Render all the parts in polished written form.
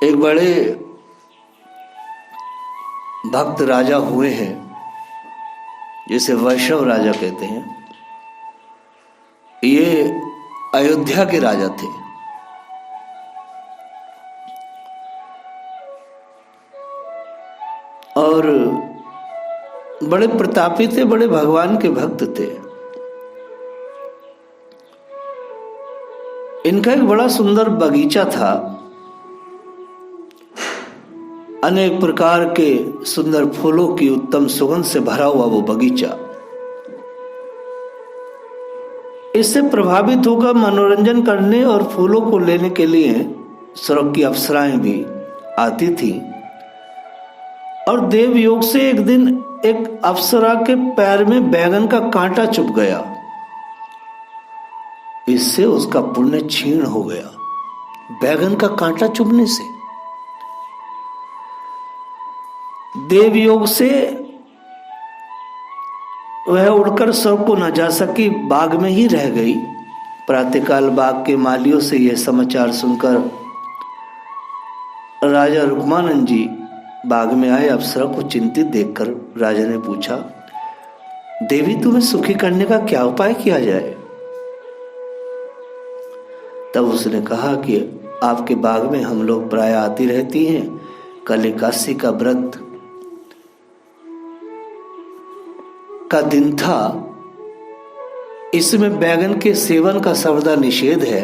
एक बड़े भक्त राजा हुए हैं, जिसे वैष्णव राजा कहते हैं। ये अयोध्या के राजा थे। और बड़े प्रतापी थे, बड़े भगवान के भक्त थे। इनका एक बड़ा सुंदर बगीचा था, अनेक प्रकार के सुंदर फूलों की उत्तम सुगंध से भरा हुआ वो बगीचा। इससे प्रभावित होकर मनोरंजन करने और फूलों को लेने के लिए स्वर्ग की अप्सराएं भी आती थीं। और देवयोग से एक दिन एक अप्सरा के पैर में बैगन का कांटा चुभ गया। इससे उसका पुण्य क्षीण हो गया, बैगन का कांटा चुभने से। देवयोग से वह उड़कर स्वर्ग को न जा सकी, बाग में ही रह गई। प्रातःकाल बाग के मालियों से यह समाचार सुनकर राजा रुक्मानंद जी बाग में आए। अप्सरा को चिंतित देखकर राजा ने पूछा, देवी तुम्हें सुखी करने का क्या उपाय किया जाए? तब उसने कहा कि आपके बाग में हम लोग प्राय आती रहती हैं। कल एकादशी का व्रत का दिन था। इसमें बैगन के सेवन का सर्वदा निषेध है।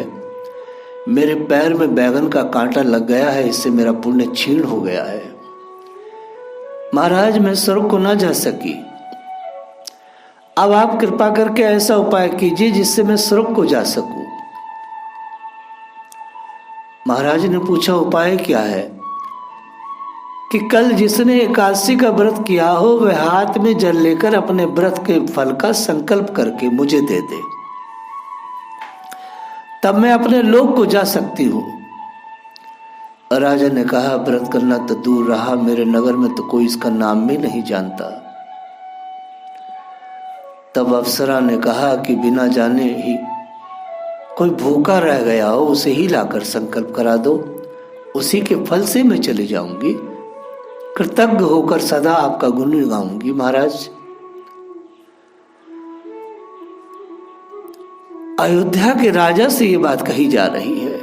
मेरे पैर में बैगन का कांटा लग गया है, इससे मेरा पुण्य क्षीण हो गया है। महाराज मैं स्वर्ग को न जा सकी। अब आप कृपा करके ऐसा उपाय कीजिए जिससे मैं स्वर्ग को जा सकूं। महाराज ने पूछा, उपाय क्या है? कि कल जिसने एकादशी का व्रत किया हो वह हाथ में जल लेकर अपने व्रत के फल का संकल्प करके मुझे दे दे, तब मैं अपने लोक को जा सकती हूं। राजा ने कहा, व्रत करना तो दूर रहा, मेरे नगर में तो कोई इसका नाम भी नहीं जानता। तब अप्सरा ने कहा कि बिना जाने ही कोई भूखा रह गया हो उसे ही लाकर संकल्प करा दो, उसी के फल से मैं चली जाऊंगी। कृतज्ञ होकर सदा आपका गुण गाऊंगी। महाराज अयोध्या के राजा से ये बात कही जा रही है।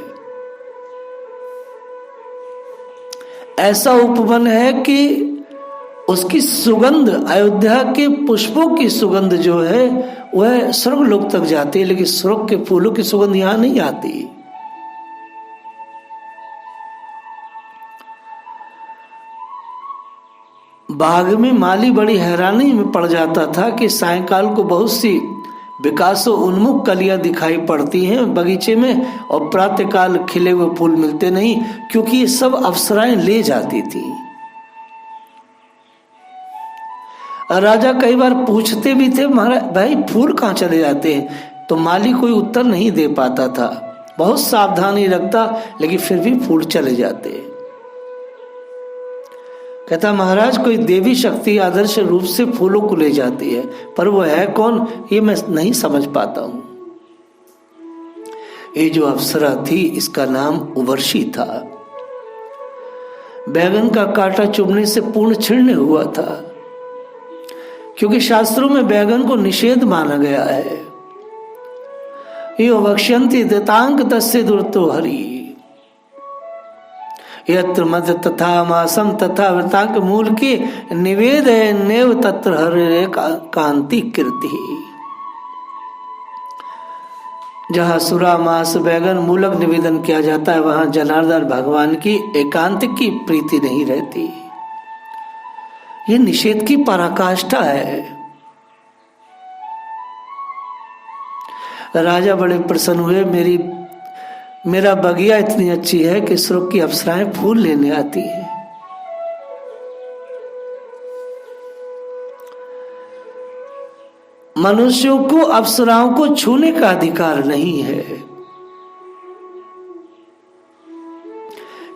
ऐसा उपवन है कि उसकी सुगंध, अयोध्या के पुष्पों की सुगंध जो है वह स्वर्ग लोक तक जाती है, लेकिन स्वर्ग के फूलों की सुगंध यहां नहीं आती। बाग में माली बड़ी हैरानी में पड़ जाता था कि सायंकाल को बहुत सी विकासो उन्मुख कलियां दिखाई पड़ती हैं बगीचे में, और प्रातःकाल खिले हुए फूल मिलते नहीं, क्योंकि ये सब अप्सराएं ले जाती थी। राजा कई बार पूछते भी थे, महाराज भाई फूल कहाँ चले जाते हैं? तो माली कोई उत्तर नहीं दे पाता था, बहुत सावधानी रखता, लेकिन फिर भी फूल चले जाते। कहता, महाराज कोई देवी शक्ति आदर्श रूप से फूलों को ले जाती है, पर वो है कौन ये मैं नहीं समझ पाता हूं। ये जो अप्सरा थी इसका नाम उर्वशी था। बैगन का कांटा चुभने से पूर्ण क्षीण हुआ था, क्योंकि शास्त्रों में बैगन को निषेध माना गया है। यो वक्ष्यन्ति दतांग तस्य दुर्तो हरि, यत्र मध्य तथा मासम तथा वृतांक मूल की निवेद है नेव तत्र हरे कांति कीर्ति। जहाँ सुरा मास बैगन मूलक निवेदन किया जाता है, वहां जनार्दन भगवान की एकांत की प्रीति नहीं रहती। ये निषेध की पराकाष्ठा है। राजा बड़े प्रसन्न हुए, मेरा बगिया इतनी अच्छी है कि स्वर्ग की अप्सराएं फूल लेने आती हैं। मनुष्यों को अप्सराओं को छूने का अधिकार नहीं है,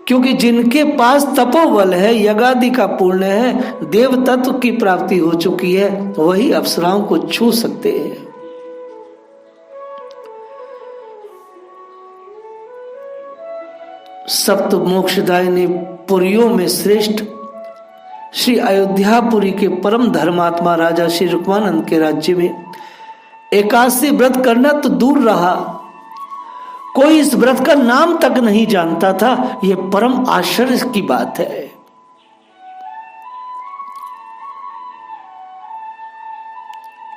क्योंकि जिनके पास तपोबल है, यज्ञादि का पुण्य है, देव तत्व की प्राप्ति हो चुकी है, वही अप्सराओं को छू सकते हैं। सप्त मोक्षदायिनी पुरियों में श्रेष्ठ श्री अयोध्यापुरी के परम धर्मात्मा राजा श्री रुक्मानंद के राज्य में एकादशी व्रत करना तो दूर रहा, कोई इस व्रत का नाम तक नहीं जानता था। यह परम आश्चर्य की बात है।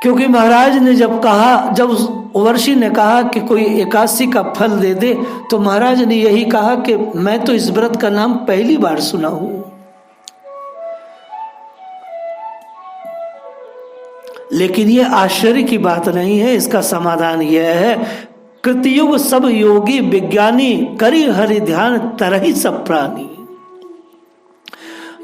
क्योंकि महाराज ने जब उवर्षी ने कहा कि कोई एकादशी का फल दे दे, तो महाराज ने यही कहा कि मैं तो इस व्रत का नाम पहली बार सुना हूं। लेकिन यह आश्चर्य की बात नहीं है, इसका समाधान यह है, कृतयुग सब योगी विज्ञानी करी हरि ध्यान तरहि सब प्राणी।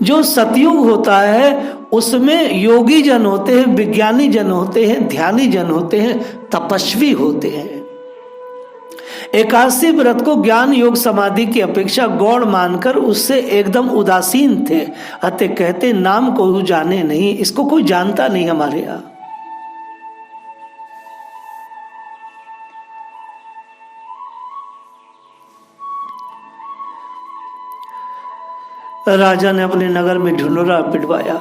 जो सतयुग होता है उसमें योगी जन होते हैं, विज्ञानी जन होते हैं, ध्यानी जन होते हैं, तपस्वी होते हैं। एकादशी व्रत को ज्ञान योग समाधि की अपेक्षा गौण मानकर उससे एकदम उदासीन थे। अतः कहते नाम को जाने नहीं, इसको कोई जानता नहीं हमारे यहाँ। राजा ने अपने नगर में ढिंढोरा पिटवाया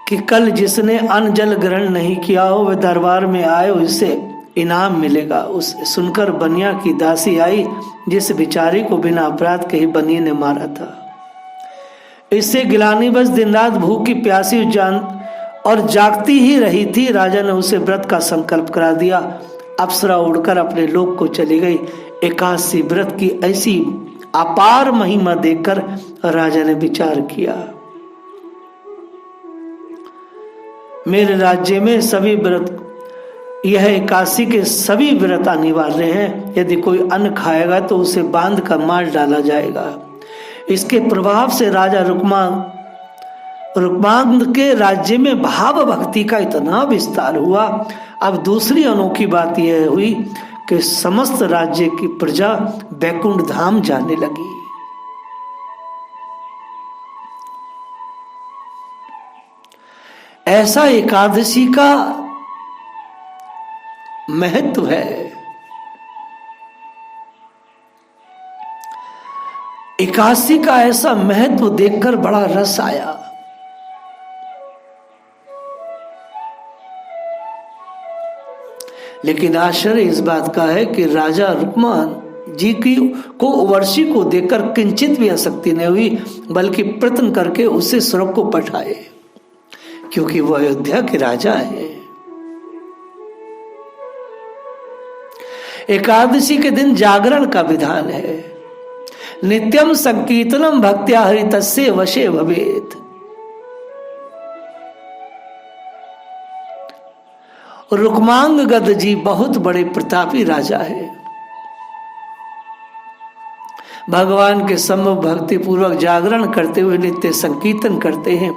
कि कल जिसने अन्न जल ग्रहण नहीं किया हो वह दरबार में आए, उसे इनाम मिलेगा। उस सुनकर बनिया की दासी आई, जिस बेचारी को बिना अपराध के ही बनिया ने मारा था। इससे गिलानी बस दिन रात भूख की प्यासी जान और जागती ही रही थी। राजा ने उसे व्रत का संकल्प करा दिया। अप्सरा उड़कर अपने लोक को चली गई। एकादशी व्रत की ऐसी अपार महिमा देखकर राजा ने विचार किया, मेरे राज्य में सभी व्रत, यह एकादशी के सभी व्रत अनिवार्य हैं। यदि कोई अन्न खाएगा तो उसे बांध कर मार डाला जाएगा। इसके प्रभाव से राजा रुक्मांग के राज्य में भाव भक्ति का इतना विस्तार हुआ। अब दूसरी अनोखी बात यह हुई कि समस्त राज्य की प्रजा बैकुंठ धाम जाने लगी। ऐसा एकादशी का महत्व है। एकादशी का ऐसा महत्व देखकर बड़ा रस आया। लेकिन आश्चर्य इस बात का है कि राजा रुक्मान जी की को उवर्षी को देखकर किंचित भी आसक्ति नहीं हुई, बल्कि प्रयत्न करके उसे स्वर्ग को पठाए, क्योंकि वह अयोध्या के राजा है। एकादशी के दिन जागरण का विधान है। नित्यम संकीर्तनम भक्त्या हरितस्य वशे भवेत्। रुक्मांग गद जी बहुत बड़े प्रतापी राजा है। भगवान के सम्मुख भक्ति पूर्वक जागरण करते हुए नित्य संकीर्तन करते हैं।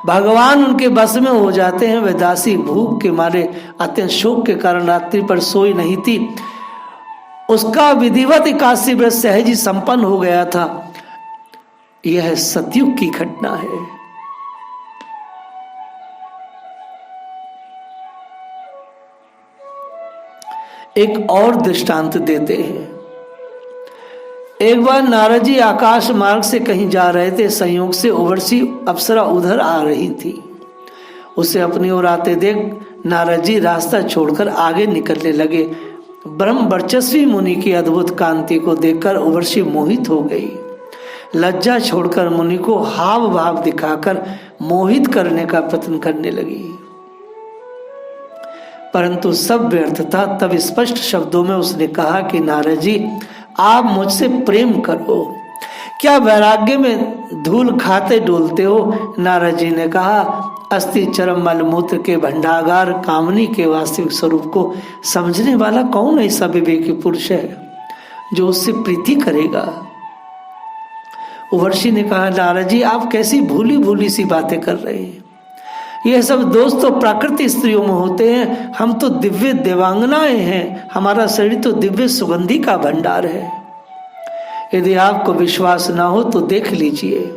भगवान उनके बस में हो जाते हैं। वे दासी भूख के मारे अत्यंत शोक के कारण रात्रि पर सोई नहीं थी। उसका विधिवत एकादशी व्रत सहज ही संपन्न हो गया था। यह सतयुग की घटना है। एक और दृष्टांत देते हैं। एक बार नारद जी आकाश मार्ग से कहीं जा रहे थे। संयोग से उवर्षी अप्सरा उधर आ रही थी। उसे अपनी ओर आते देख नारद जी रास्ता छोड़कर आगे निकलने लगे। ब्रह्म वर्चस्वी मुनि की अद्भुत कांति को देखकर उवर्षी मोहित हो गई। लज्जा छोड़कर मुनि को हाव भाव दिखाकर मोहित करने का प्रयत्न करने लगी, परंतु सब व्यर्थ था। तब स्पष्ट शब्दों में उसने कहा कि नारद जी, आप मुझसे प्रेम करो, क्या वैराग्य में धूल खाते डोलते हो? नारद जी ने कहा, अस्थि चरम मलमूत्र के भंडागार कामनी के वास्तविक स्वरूप को समझने वाला कौन ऐसा विवेकी पुरुष है जो उससे प्रीति करेगा? उवर्षी ने कहा, नारद जी, आप कैसी भूली भूली सी बातें कर रहे हैं। यह सब दोष तो प्राकृतिक स्त्रियों में होते हैं। हम तो दिव्य देवांगनाएं हैं। हमारा शरीर तो दिव्य सुगंधी का भंडार है। यदि आपको विश्वास ना हो तो देख लीजिए।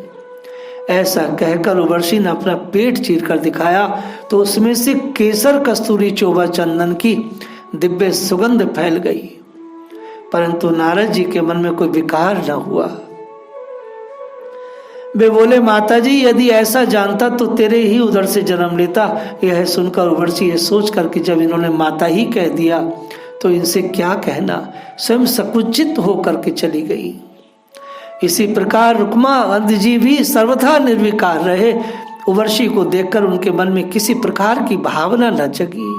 ऐसा कहकर उवर्षी ने अपना पेट चीर कर दिखाया तो उसमें से केसर कस्तूरी चोबा चंदन की दिव्य सुगंध फैल गई। परंतु नारद जी के मन में कोई विकार न हुआ। वे बोले, माता जी यदि ऐसा जानता तो तेरे ही उधर से जन्म लेता। यह सुनकर उर्वशी ये सोच कर कि जब इन्होंने माता ही कह दिया तो इनसे क्या कहना, स्वयं संकुचित होकर के चली गई। इसी प्रकार रुक्मावंत जी भी सर्वथा निर्विकार रहे। उर्वशी को देखकर उनके मन में किसी प्रकार की भावना न जगी।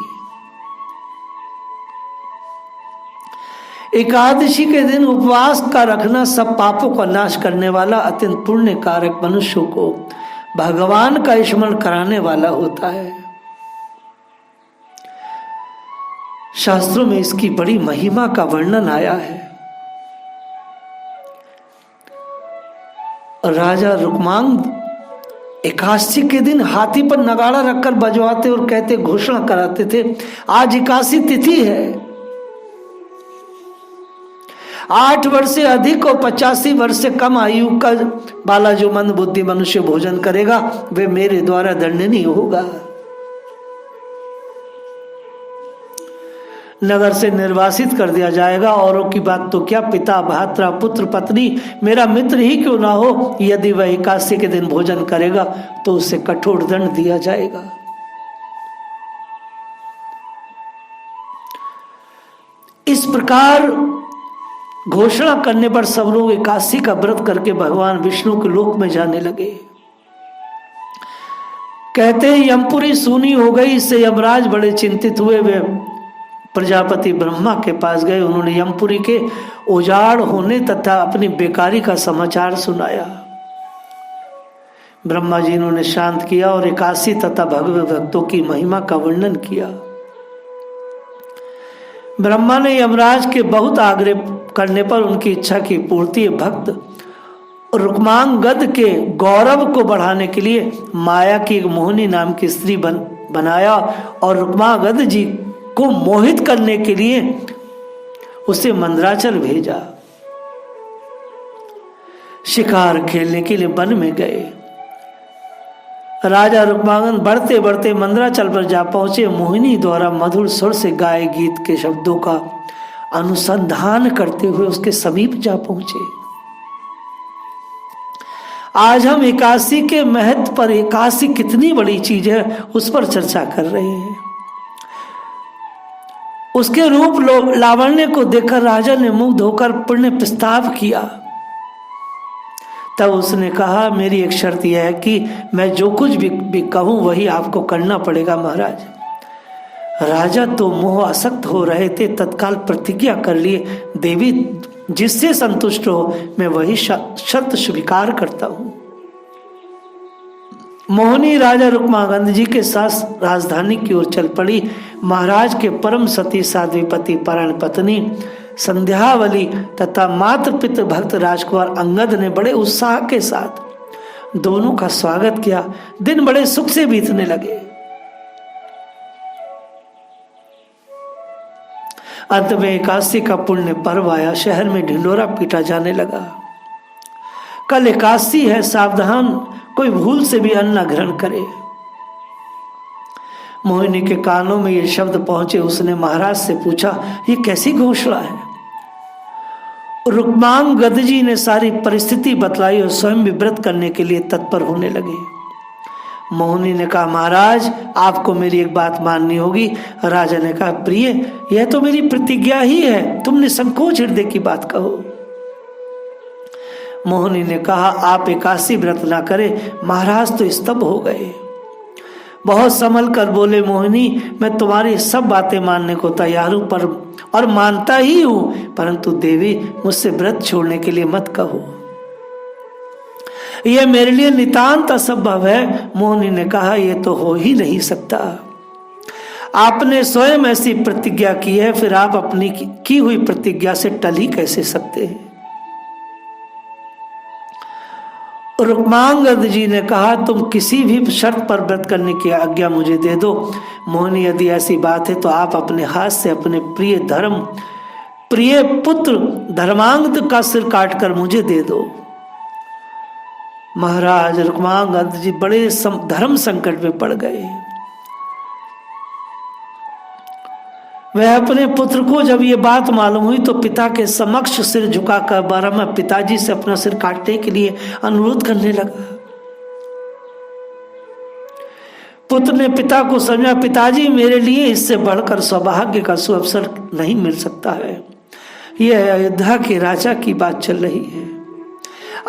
एकादशी के दिन उपवास का रखना सब पापों का नाश करने वाला, अत्यंत पुण्य कारक, मनुष्यों को भगवान का स्मरण कराने वाला होता है। शास्त्रों में इसकी बड़ी महिमा का वर्णन आया है। राजा रुक्मांग एकादशी के दिन हाथी पर नगाड़ा रखकर बजवाते और कहते, घोषणा कराते थे, आज एकादशी तिथि है। 8 वर्ष से अधिक और 85 वर्ष से कम आयु का वाला जो मंद बुद्धि मनुष्य भोजन करेगा वे मेरे द्वारा दंडनीय होगा। नगर से निर्वासित कर दिया जाएगा। औरों की बात तो क्या, पिता भ्राता पुत्र पत्नी मेरा मित्र ही क्यों ना हो, यदि वह एकादशी के दिन भोजन करेगा तो उसे कठोर दंड दिया जाएगा। इस प्रकार घोषणा करने पर सब लोग एकादशी का व्रत करके भगवान विष्णु के लोक में जाने लगे। कहते हैं यमपुरी सूनी हो गई, इससे यमराज बड़े चिंतित हुए। वे प्रजापति ब्रह्मा के पास गए। उन्होंने यमपुरी के उजाड़ होने तथा अपनी बेकारी का समाचार सुनाया। ब्रह्मा जी ने शांत किया और एकादशी तथा भगवत भक्तों की महिमा का वर्णन किया। ब्रह्मा ने यमराज के बहुत आग्रह करने पर उनकी इच्छा की पूर्ति भक्त रुक्मांगद के गौरव को बढ़ाने के लिए माया की एक मोहिनी नाम की स्त्री बनाया और रुक्मांगद जी को मोहित करने के लिए उसे मंदराचल भेजा। शिकार खेलने के लिए वन में गए। राजा रुक्मांगद बढ़ते बढ़ते मंदराचल पर जा पहुंचे। मोहिनी द्वारा मधुर स्वर से गाए गीत के शब्दों का अनुसंधान करते हुए उसके समीप जा पहुंचे। आज हम एकादशी के महत्व पर, एकादशी कितनी बड़ी चीज है उस पर चर्चा कर रहे हैं। उसके रूप लावण्य को देखकर राजा ने मुग्ध होकर पुण्य प्रस्ताव किया। तब उसने कहा, मेरी एक शर्त यह है कि मैं जो कुछ भी कहूं वही आपको करना पड़ेगा महाराज। राजा तो मोह आसक्त हो रहे थे, तत्काल प्रतिज्ञा कर लिए, देवी जिससे संतुष्ट हो मैं वही शर्त स्वीकार करता हूं। मोहिनी राजा रुक्मांगद जी के साथ राजधानी की ओर चल पड़ी। महाराज के परम सती साध्वीपति परायण पत्नी संध्यावली तथा मात्र पितृ भक्त राजकुमार अंगद ने बड़े उत्साह के साथ दोनों का स्वागत किया। दिन बड़े सुख से बीतने लगे। अंत में एकादशी का पुण्य पर्व आया। शहर में ढिंडोरा पीटा जाने लगा। कल एकादशी है, सावधान, कोई भूल से भी अन्न न ग्रहण करे। मोहिनी के कानों में ये शब्द पहुंचे। उसने महाराज से पूछा, ये कैसी घोषणा है? रुक्मांगद जी ने सारी परिस्थिति बतलाई और स्वयं भी व्रत करने के लिए तत्पर होने लगे। मोहिनी ने कहा, महाराज आपको मेरी एक बात माननी होगी। राजा ने कहा, प्रिय यह तो मेरी प्रतिज्ञा ही है, तुमने संकोच हृदय की बात कहो। मोहिनी ने कहा, आप एकादशी व्रत ना करें। महाराज तो स्तब्ध हो गए। बहुत संभल कर बोले, मोहिनी मैं तुम्हारी सब बातें मानने को तैयार हूं पर और मानता ही हूं, परंतु देवी मुझसे व्रत छोड़ने के लिए मत कहो, यह मेरे लिए नितांत असंभव है। मोहिनी ने कहा, यह तो हो ही नहीं सकता। आपने स्वयं ऐसी प्रतिज्ञा की है, फिर आप अपनी की हुई प्रतिज्ञा से टल ही कैसे सकते हैं? रुक्मांगद जी ने कहा, तुम किसी भी शर्त पर व्रत करने की आज्ञा मुझे दे दो। मोहिनी, यदि ऐसी बात है तो आप अपने हाथ से अपने प्रिय पुत्र धर्मांगद का सिर काटकर मुझे दे दो। महाराज रुक्मांगद जी बड़े धर्म संकट में पड़ गए। वह अपने पुत्र को जब ये बात मालूम हुई तो पिता के समक्ष सिर झुकाकर बारंबार पिताजी से अपना सिर काटने के लिए अनुरोध करने लगा। पुत्र ने पिता को समझा, पिताजी मेरे लिए इससे बढ़कर सौभाग्य का सुअवसर नहीं मिल सकता है। यह अयोध्या के राजा की बात चल रही है।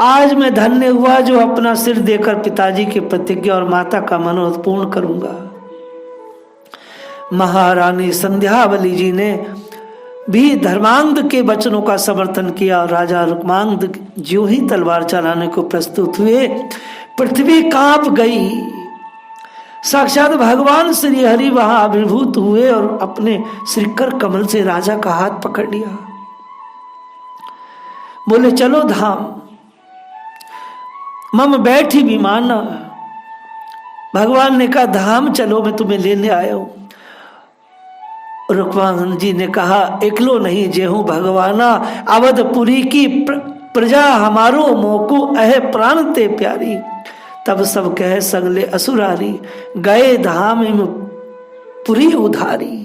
आज मैं धन्य हुआ जो अपना सिर देकर पिताजी की प्रतिज्ञा और माता का मनोरथ पूर्ण करूंगा। महारानी संध्यावली जी ने भी धर्मांध के वचनों का समर्थन किया और राजा रुक्मांगद ज्यों ही तलवार चलाने को प्रस्तुत हुए, पृथ्वी कांप गई। साक्षात भगवान श्री हरि वहां आविर्भूत हुए और अपने श्रीकर कमल से राजा का हाथ पकड़ लिया। बोले चलो धाम, मम बैठी विमान। भगवान ने कहा धाम चलो, मैं तुम्हें लेने आया हूं। रुक्मांगद जी ने कहा एकलो नहीं जेहू भगवाना, अवधपुरी की प्रजा हमारो मोको अह प्राण ते प्यारी। तब सब कह सगले असुरारी, गए धाम पुरी उधारी।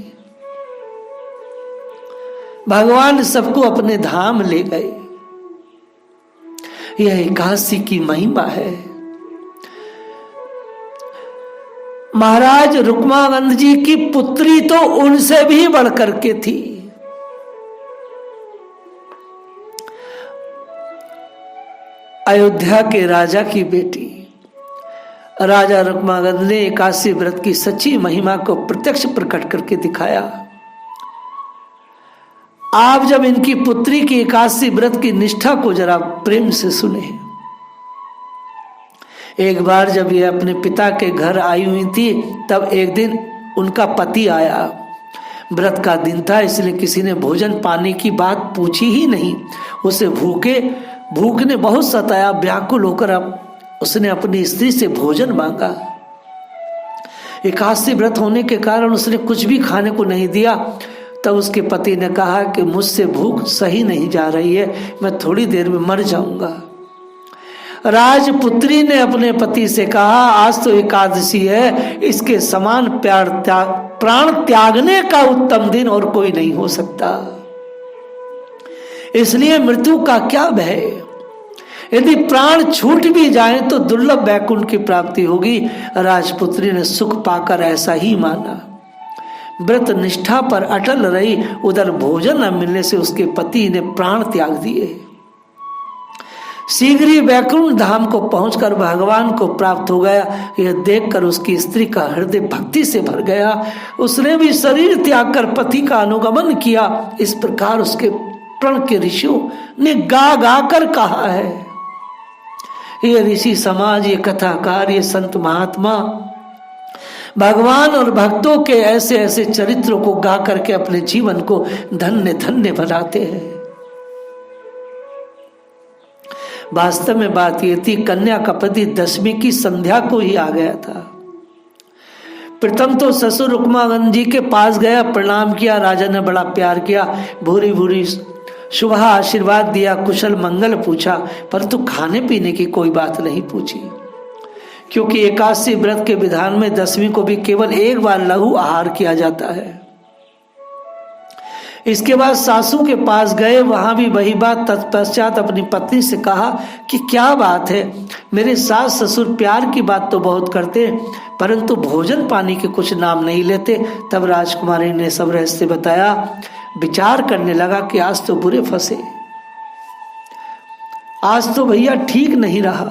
भगवान सबको अपने धाम ले गए। यह एकादशी की महिमा है। महाराज रुक्मानंद जी की पुत्री तो उनसे भी बढ़कर के थी। अयोध्या के राजा की बेटी। राजा रुक्मानंद ने एकादशी व्रत की सच्ची महिमा को प्रत्यक्ष प्रकट करके दिखाया। आप जब इनकी पुत्री की एकादशी व्रत की निष्ठा को जरा प्रेम से सुने। एक बार जब ये अपने पिता के घर आई हुई थी, तब एक दिन उनका पति आया। व्रत का दिन था, इसलिए किसी ने भोजन पानी की बात पूछी ही नहीं। उसे भूख ने बहुत सताया। व्याकुल होकर अब उसने अपनी स्त्री से भोजन मांगा। एकादशी व्रत होने के कारण उसने कुछ भी खाने को नहीं दिया। तब उसके पति ने कहा कि मुझसे भूख सही नहीं जा रही है, मैं थोड़ी देर में मर जाऊंगा। राजपुत्री ने अपने पति से कहा आज तो एकादशी है, इसके समान प्राण त्यागने का उत्तम दिन और कोई नहीं हो सकता। इसलिए मृत्यु का क्या भय, यदि प्राण छूट भी जाए तो दुर्लभ वैकुंठ की प्राप्ति होगी। राजपुत्री ने सुख पाकर ऐसा ही माना। व्रत निष्ठा पर अटल रही। उधर भोजन न मिलने से उसके पति ने प्राण त्याग दिए। शीघ्र ही वैकुंठ धाम को पहुंचकर भगवान को प्राप्त हो गया। यह देखकर उसकी स्त्री का हृदय भक्ति से भर गया। उसने भी शरीर त्याग कर पति का अनुगमन किया। इस प्रकार उसके प्रण के ऋषियों ने गा गा कर कहा है। ये ऋषि समाज, ये कथाकार, ये संत महात्मा भगवान और भक्तों के ऐसे ऐसे चरित्रों को गा करके अपने जीवन को धन्य धन्य बनाते हैं। वास्तव में बात यह थी, कन्या का पति दशमी की संध्या को ही आ गया था। प्रथम तो ससुर रुक्मानंद जी के पास गया, प्रणाम किया। राजा ने बड़ा प्यार किया, भूरी भूरी शुभ आशीर्वाद दिया, कुशल मंगल पूछा, परंतु खाने पीने की कोई बात नहीं पूछी, क्योंकि एकादशी व्रत के विधान में दशमी को भी केवल एक बार लघु आहार किया जाता है। इसके बाद सासू के पास गए, वहां भी वही बात। तत्पश्चात अपनी पत्नी से कहा कि क्या बात है, मेरे सास ससुर प्यार की बात तो बहुत करते परंतु भोजन पानी के कुछ नाम नहीं लेते। तब राजकुमारी ने सब रहस्य बताया। विचार करने लगा कि आज तो बुरे फंसे, आज तो भैया ठीक नहीं रहा।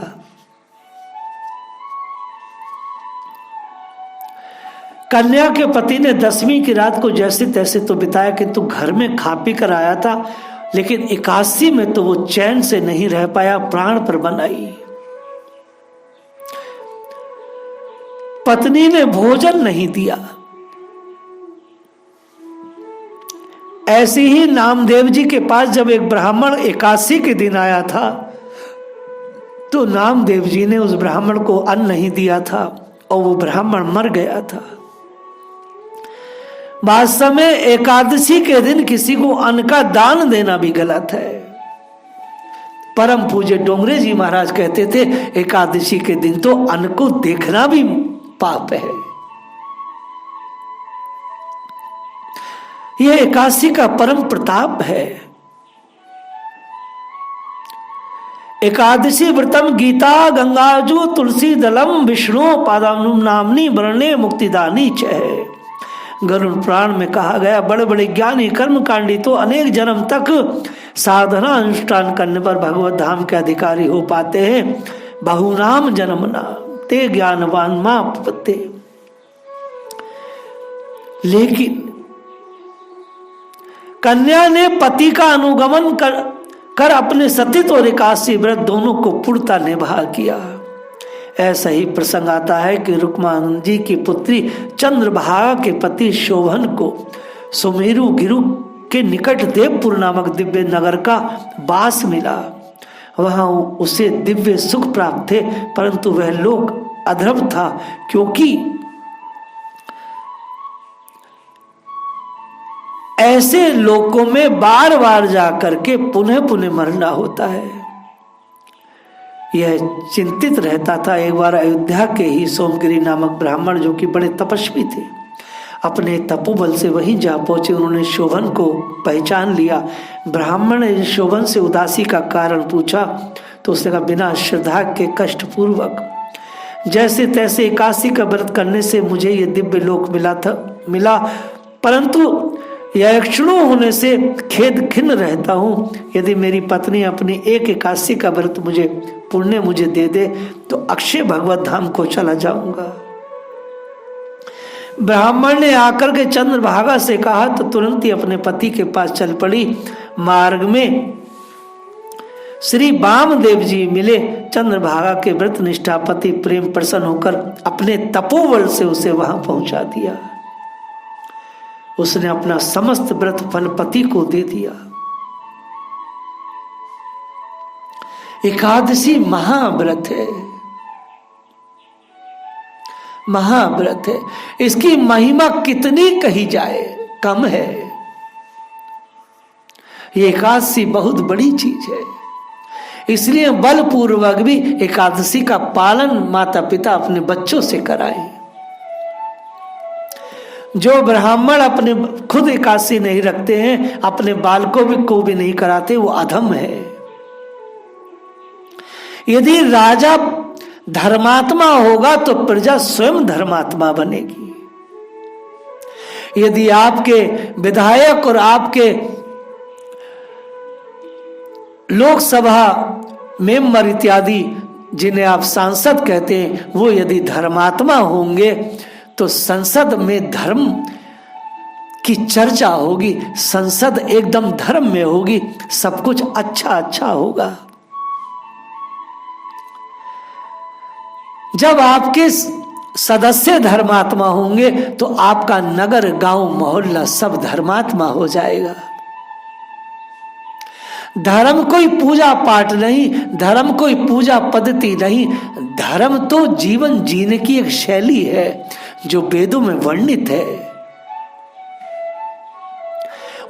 कन्या के पति ने दशमी की रात को जैसे तैसे तो बिताया, किंतु घर में खा पी कर आया था, लेकिन एकादशी में तो वो चैन से नहीं रह पाया, प्राण पर बन आई। पत्नी ने भोजन नहीं दिया। ऐसे ही नामदेव जी के पास जब एक ब्राह्मण एकादशी के दिन आया था, तो नामदेव जी ने उस ब्राह्मण को अन्न नहीं दिया था और वो ब्राह्मण मर गया था। वास्तव में एकादशी के दिन किसी को अन्न का दान देना भी गलत है। परम पूज्य डोंगरे जी महाराज कहते थे, एकादशी के दिन तो अन्न को देखना भी पाप है। यह एकादशी का परम प्रताप है। एकादशी व्रतम गीता गंगाजु तुलसी दलम विष्णु पादाम नामनी वर्णे मुक्तिदानी च है। गरुड़ पुराण में कहा गया, बड़े बड़े ज्ञानी कर्मकांडी तो अनेक जन्म तक साधना अनुष्ठान करने पर भगवत धाम के अधिकारी हो पाते हैं। बहुनाम जन्मना ते ज्ञानवान मां पते। लेकिन कन्या ने पति का अनुगमन कर अपने सतीत्व और एकादशी व्रत दोनों को पूर्णता निभा किया। ऐसा ही प्रसंग आता है कि रुक्मानंद जी की पुत्री चंद्रभागा के पति शोभन को सुमेरु गिरु के निकट देवपुर नामक दिव्य नगर का वास मिला। वहां उसे दिव्य सुख प्राप्त थे, परंतु वह लोक अधर्म था, क्योंकि ऐसे लोकों में बार बार जाकर के पुनः पुनः मरना होता है। यह चिंतित रहता था। एक बार अयोध्या के ही सोमगिरी नामक ब्राह्मण, जो कि बड़े तपस्वी थे, अपने तपोबल से वहीं जा पहुंचे। उन्होंने शोभन को पहचान लिया। ब्राह्मण ने शोभन से उदासी का कारण पूछा तो उसने कहा, बिना श्रद्धा के कष्ट पूर्वक जैसे तैसे एकादशी का व्रत करने से मुझे ये दिव्य लोक मिला, परंतु यह क्षणु होने से खेद खिन्न रहता हूँ। यदि मेरी पत्नी अपनी एक एकादशी का व्रत पुण्य मुझे दे दे तो अक्षय भगवत धाम को चला जाऊंगा। ब्राह्मण ने आकर के चंद्रभागा से कहा तो तुरंत ही अपने पति के पास चल पड़ी। मार्ग में श्री वामदेव जी मिले। चंद्रभागा के व्रत निष्ठा पति प्रेम प्रसन्न होकर अपने तपोबल से उसे वहां पहुंचा दिया। उसने अपना समस्त व्रत फल पति को दे दिया। एकादशी महाव्रत है, महाव्रत है। इसकी महिमा कितनी कही जाए कम है। ये एकादशी बहुत बड़ी चीज है, इसलिए बलपूर्वक भी एकादशी का पालन माता पिता अपने बच्चों से कराएं। जो ब्राह्मण अपने खुद एकादशी नहीं रखते हैं, अपने बालकों को भी नहीं कराते, वो अधम है। यदि राजा धर्मात्मा होगा तो प्रजा स्वयं धर्मात्मा बनेगी। यदि आपके विधायक और आपके लोकसभा मेंबर इत्यादि, जिन्हें आप सांसद कहते हैं, वो यदि धर्मात्मा होंगे तो संसद में धर्म की चर्चा होगी, संसद एकदम धर्म में होगी, सब कुछ अच्छा अच्छा होगा। जब आपके सदस्य धर्मात्मा होंगे तो आपका नगर गांव मोहल्ला सब धर्मात्मा हो जाएगा। धर्म कोई पूजा पाठ नहीं, धर्म कोई पूजा पद्धति नहीं, धर्म तो जीवन जीने की एक शैली है जो वेदों में वर्णित है।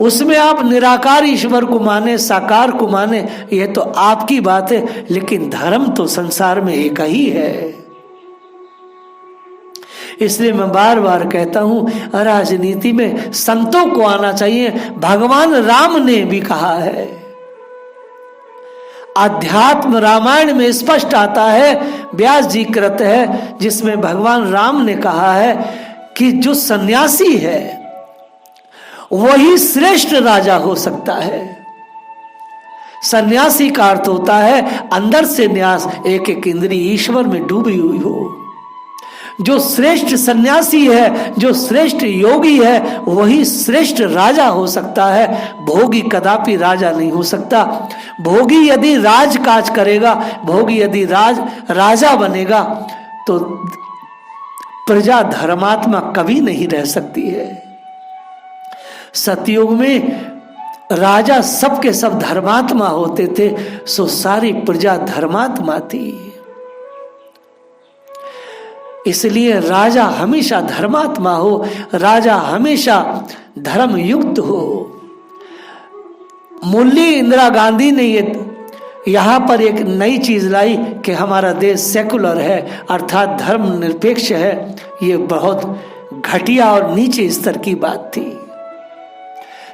उसमें आप निराकार ईश्वर को माने, साकार को माने, यह तो आपकी बात है, लेकिन धर्म तो संसार में एक ही है। इसलिए मैं बार बार कहता हूं, राजनीति में संतों को आना चाहिए। भगवान राम ने भी कहा है, अध्यात्म रामायण में स्पष्ट आता है, व्यास जी कृत है, जिसमें भगवान राम ने कहा है कि जो सन्यासी है वही श्रेष्ठ राजा हो सकता है। सन्यासी का अर्थ होता है अंदर से न्यास, एक एक इंद्रिय ईश्वर में डूबी हुई हो। जो श्रेष्ठ सन्यासी है, जो श्रेष्ठ योगी है, वही श्रेष्ठ राजा हो सकता है। भोगी कदापि राजा नहीं हो सकता। भोगी यदि राजकाज करेगा, भोगी यदि राजा बनेगा तो प्रजा धर्मात्मा कभी नहीं रह सकती है। सतयुग में राजा सबके सब धर्मात्मा होते थे, सो सारी प्रजा धर्मात्मा थी। इसलिए राजा हमेशा धर्मात्मा हो, राजा हमेशा धर्म युक्त हो। मुल्ली इंदिरा गांधी ने यहाँ पर एक नई चीज लाई कि हमारा देश सेकुलर है, अर्थात धर्म निरपेक्ष है। ये बहुत घटिया और नीचे स्तर की बात थी।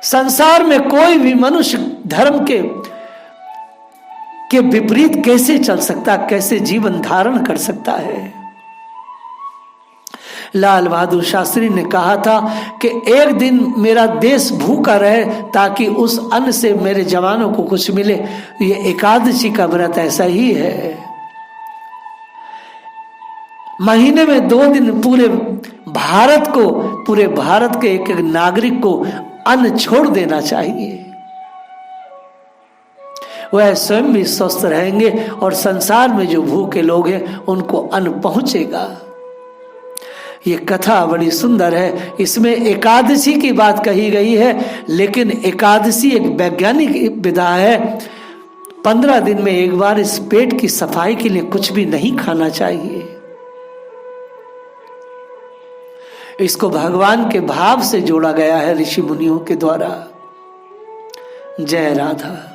संसार में कोई भी मनुष्य धर्म के विपरीत कैसे चल सकता, कैसे जीवन धारण कर सकता है। लाल बहादुर शास्त्री ने कहा था कि एक दिन मेरा देश भूखा रहे ताकि उस अन्न से मेरे जवानों को कुछ मिले। ये एकादशी का व्रत ऐसा ही है। महीने में 2 दिन पूरे भारत के एक नागरिक को अन्न छोड़ देना चाहिए। वह स्वयं भी स्वस्थ रहेंगे और संसार में जो भूखे लोग हैं उनको अन्न पहुंचेगा। ये कथा बड़ी सुंदर है। इसमें एकादशी की बात कही गई है, लेकिन एकादशी एक वैज्ञानिक विधा है। 15 दिन में एक बार इस पेट की सफाई के लिए कुछ भी नहीं खाना चाहिए। इसको भगवान के भाव से जोड़ा गया है ऋषि मुनियों के द्वारा। जय राधा।